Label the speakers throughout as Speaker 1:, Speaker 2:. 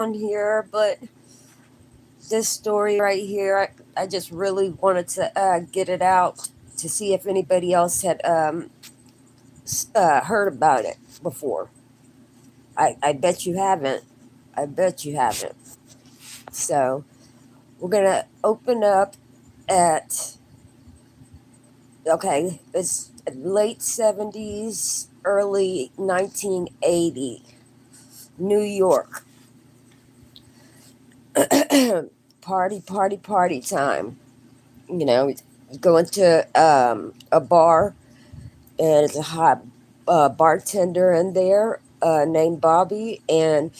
Speaker 1: on here, but this story right here, I just really wanted to get it out to see if anybody else had heard about it before. I bet you haven't. I bet you haven't. So we're gonna open up at okay. It's late 70s, early 1980, New York. Party time. You go into a bar, and it's a hot bartender in there named Bobby, and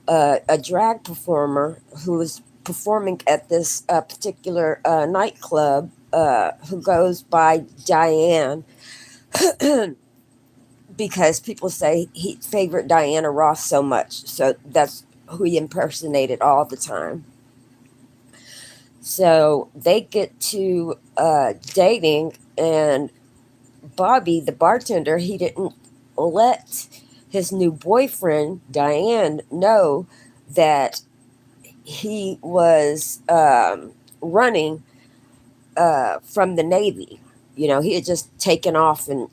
Speaker 1: a drag performer who is performing at this particular nightclub who goes by Diane because people say he favored Diana Ross so much. So that's who he impersonated all the time. So they get to dating, and Bobby, the bartender, he didn't let his new boyfriend, Diane, know that he was running from the Navy. He had just taken off, and,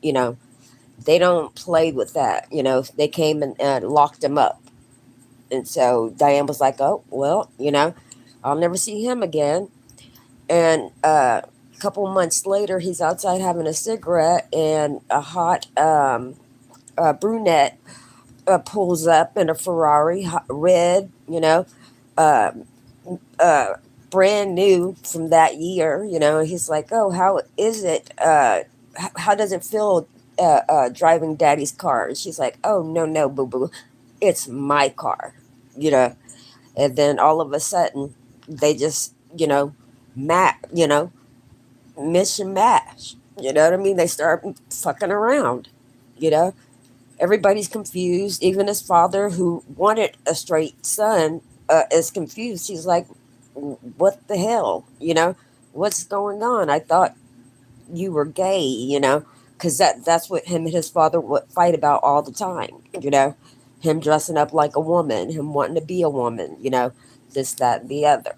Speaker 1: they don't play with that. They came and locked him up. And so Diane was like, oh, well, I'll never see him again. And a couple months later, he's outside having a cigarette, and a hot brunette pulls up in a Ferrari, red, uh, uh, brand new from that year. And he's like, "Oh, how is it? How does it feel driving Daddy's car?" And she's like, "Oh, no, no, boo boo, it's my car." You know, and then all of a sudden, they just, mish and mash. You know what I mean? They start fucking around. You know, everybody's confused. Even his father, who wanted a straight son, is confused. He's like, "What the hell? What's going on? I thought you were gay." Because that's what him and his father would fight about all the time. Him dressing up like a woman, him wanting to be a woman. This, that, and the other.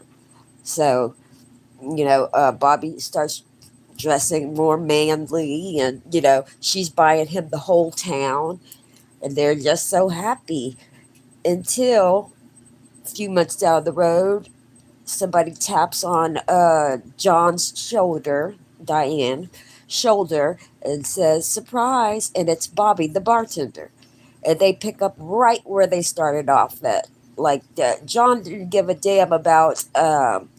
Speaker 1: So Bobby starts dressing more manly, and she's buying him the whole town, and they're just so happy until a few months down the road, somebody taps on John's shoulder, Diane shoulder, and says surprise, and it's Bobby the bartender. And they pick up right where they started off at. Like, John didn't give a damn about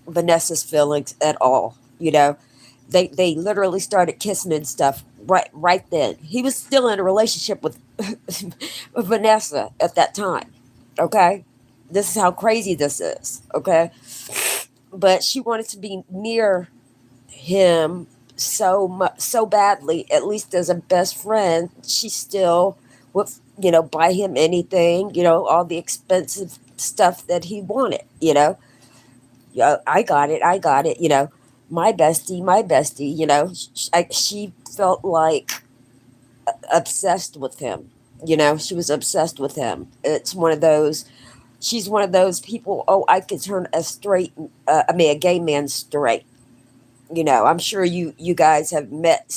Speaker 1: Vanessa's feelings at all. They literally started kissing and stuff right then. He was still in a relationship with with Vanessa at that time. Okay, this is how crazy this is. Okay, but she wanted to be near him so much, so badly. At least as a best friend, she still would, buy him anything. All the expensive stuff that he wanted. Yeah, I got it. I got it. My bestie, my bestie. She felt like obsessed with him. She was obsessed with him. It's one of those. She's one of those people. Oh, I could turn a straight. A gay man straight. I'm sure you guys have met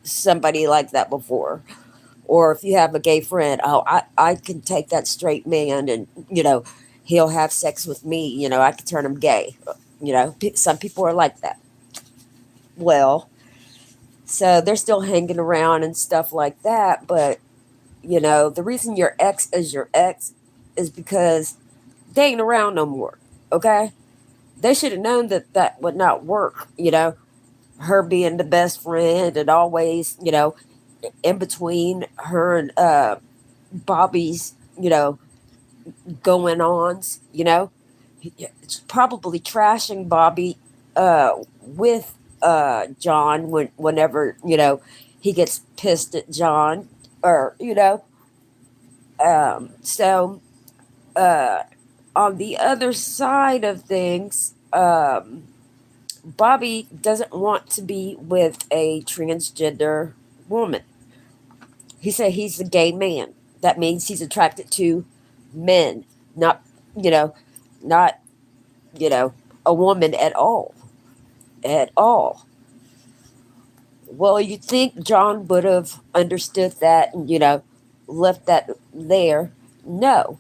Speaker 1: somebody like that before, or if you have a gay friend. Oh, I can take that straight man, and he'll have sex with me. I could turn him gay. Some people are like that. Well, so they're still hanging around and stuff like that, but the reason your ex is your ex is because they ain't around no more. Okay, they should have known that that would not work. Her being the best friend, and always in between her and Bobby's going ons. It's probably trashing Bobby with John whenever he gets pissed at John, or so uh, on the other side of things, Bobby doesn't want to be with a transgender woman. He said he's a gay man. That means he's attracted to men, not you know, not, you know, a woman at all. At all. Well, you think John would have understood that and, left that there. No.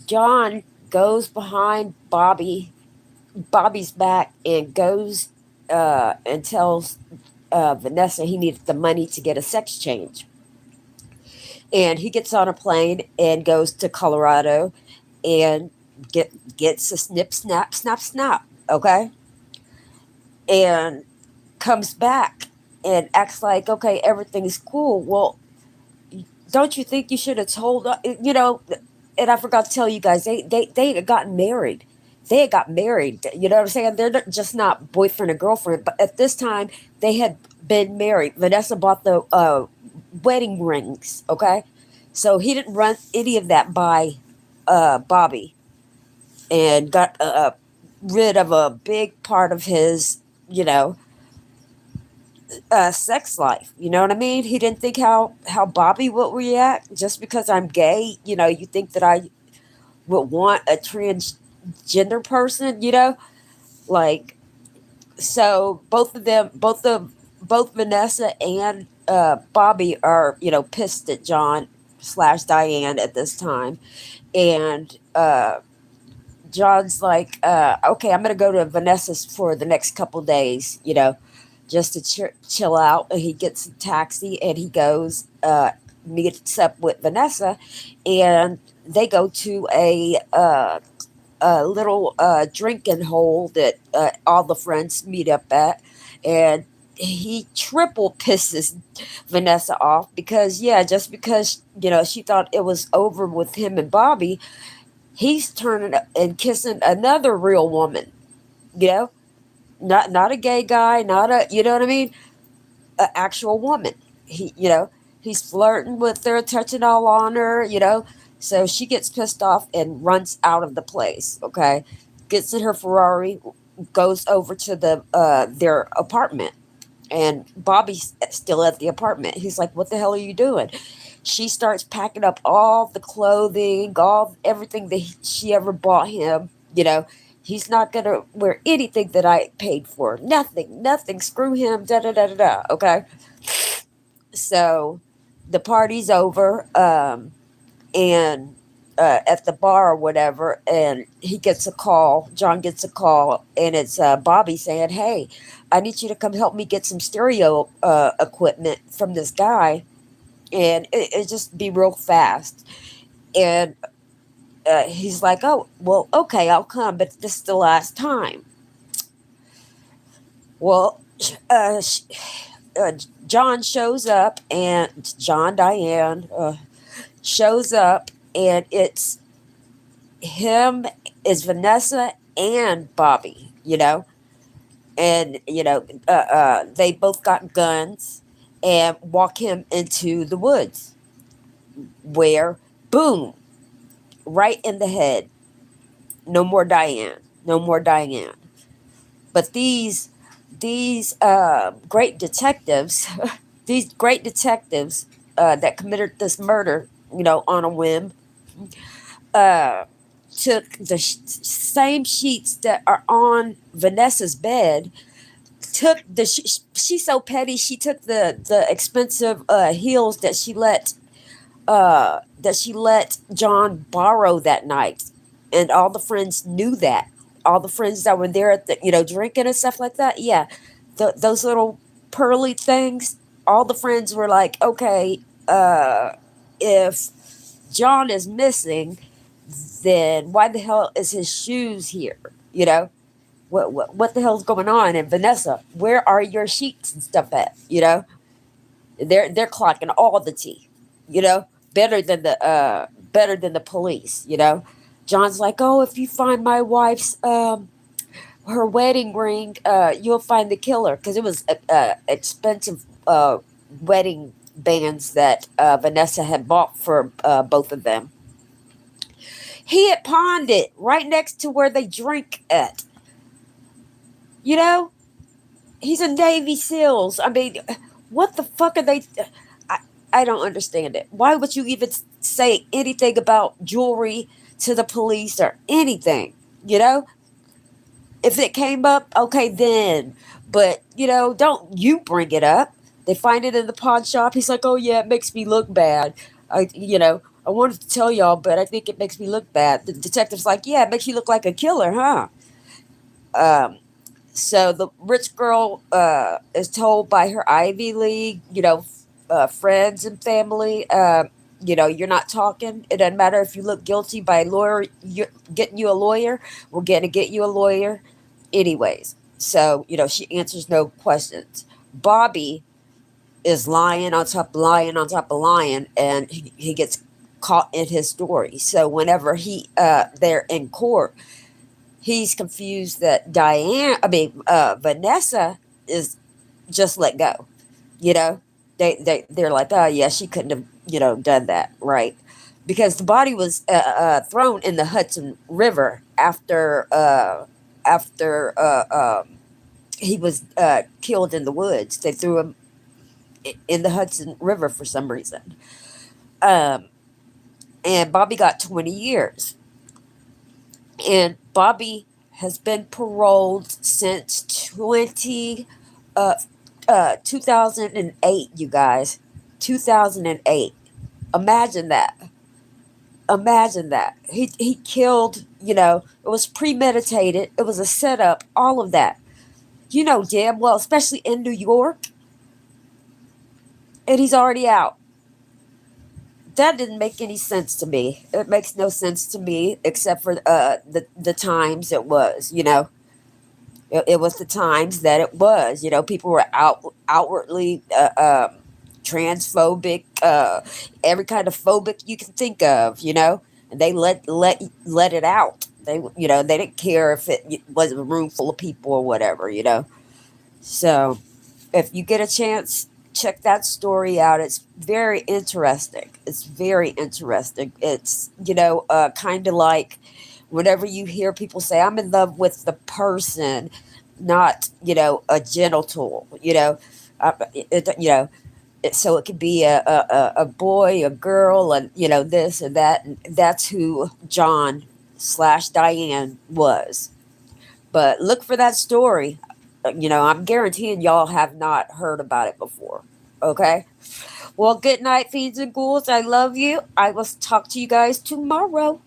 Speaker 1: John goes behind Bobby's back, and goes and tells Vanessa he needed the money to get a sex change. And he gets on a plane and goes to Colorado and gets a snip, snap, snap, snap. Okay? And comes back and acts like, okay, everything's cool. Well, don't you think you should have told, and I forgot to tell you guys, they had gotten married. They had got married. You know what I'm saying? They're just not boyfriend and girlfriend. But at this time, they had been married. Vanessa bought the wedding rings. Okay, so he didn't run any of that by Bobby, and got rid of a big part of his, you know, sex life. You know what I mean? He didn't think how Bobby would react just because I'm gay. You think that I would want a transgender person. Like, so both of them, both Vanessa and Bobby are, pissed at John slash Diane at this time, and John's like, okay, I'm gonna go to Vanessa's for the next couple days, just to chill out. And he gets a taxi and he goes, meets up with Vanessa, and they go to a little drinking hole that all the friends meet up at, and he triple pisses Vanessa off because, yeah, just because she thought it was over with him and Bobby, he's turning and kissing another real woman, you know, not a gay guy, not a, you know what I mean, an actual woman. He's flirting with her, touching all on her, So she gets pissed off and runs out of the place. Okay, gets in her Ferrari, goes over to their apartment, and Bobby's still at the apartment. He's like, "What the hell are you doing?" She starts packing up all the clothing, all everything that she ever bought him. He's not gonna wear anything that I paid for. Nothing, nothing. Screw him. Da da da da da. Okay. So the party's over, and at the bar or whatever, and he gets a call. John gets a call, and it's Bobby saying, "Hey, I need you to come help me get some stereo equipment from this guy, and it just be real fast." And he's like, "Oh, well, okay, I'll come, but this is the last time." Well, uh, sh- John shows up, and John Diane shows up, and it's him, is Vanessa and Bobby, and they both got guns and walk him into the woods, where, boom, right in the head. No more Diane. No more Diane. But these great detectives, these great detectives that committed this murder, on a whim, uh, took the same sheets that are on Vanessa's bed. Took she's so petty. She took the expensive heels that she let John borrow that night, and all the friends knew that. All the friends that were there at the drinking and stuff like that. Yeah, those little pearly things. All the friends were like, okay, if John is missing, then why the hell is his shoes here? You know what the hell's going on? And Vanessa, where are your sheets and stuff at? They're clocking all the tea. You know, better than the police. John's like, oh, if you find my wife's her wedding ring, you'll find the killer, because it was expensive wedding bands that Vanessa had bought for both of them. He had pawned it right next to where they drink at. You know, he's a Navy SEALs. I mean, what the fuck are they? I, I don't understand it. Why would you even say anything about jewelry to the police or anything, you know? If it came up, okay, then. But, don't you bring it up. They find it in the pawn shop. He's like, oh, yeah, it makes me look bad. I wanted to tell y'all, but I think it makes me look bad. The detective's like, yeah, it makes you look like a killer, huh? Um, so the rich girl is told by her Ivy League, friends and family, you're not talking. It doesn't matter if you look guilty by a lawyer, getting you a lawyer. We're going to get you a lawyer anyways. So, she answers no questions. Bobby is lying on top of lying on top of lying, and he gets caught in his story. So whenever they're in court, he's confused that Vanessa is just let go. You know, they're like, oh yeah, she couldn't have done that, right? Because the body was thrown in the Hudson River after he was killed in the woods. They threw him in the Hudson River for some reason. Um, and Bobby got 20 years. And Bobby has been paroled since uh, 2008, you guys. 2008. Imagine that. Imagine that. He killed, it was premeditated. It was a setup, all of that. You know damn well, especially in New York. And he's already out. That didn't make any sense to me. It makes no sense to me except for the times it was. It was the times that it was. People were outwardly transphobic, every kind of phobic you can think of. And they let it out. They didn't care if it was a room full of people or whatever. So if you get a chance, check that story out. It's very interesting. It's very interesting. It's, kind of like whenever you hear people say, I'm in love with the person, not, a genital, so it could be a boy, a girl, and, this and that. And that's who John/Diane was. But look for that story. I'm guaranteeing y'all have not heard about it before. Okay? Well, good night, fiends and ghouls. I love you. I will talk to you guys tomorrow.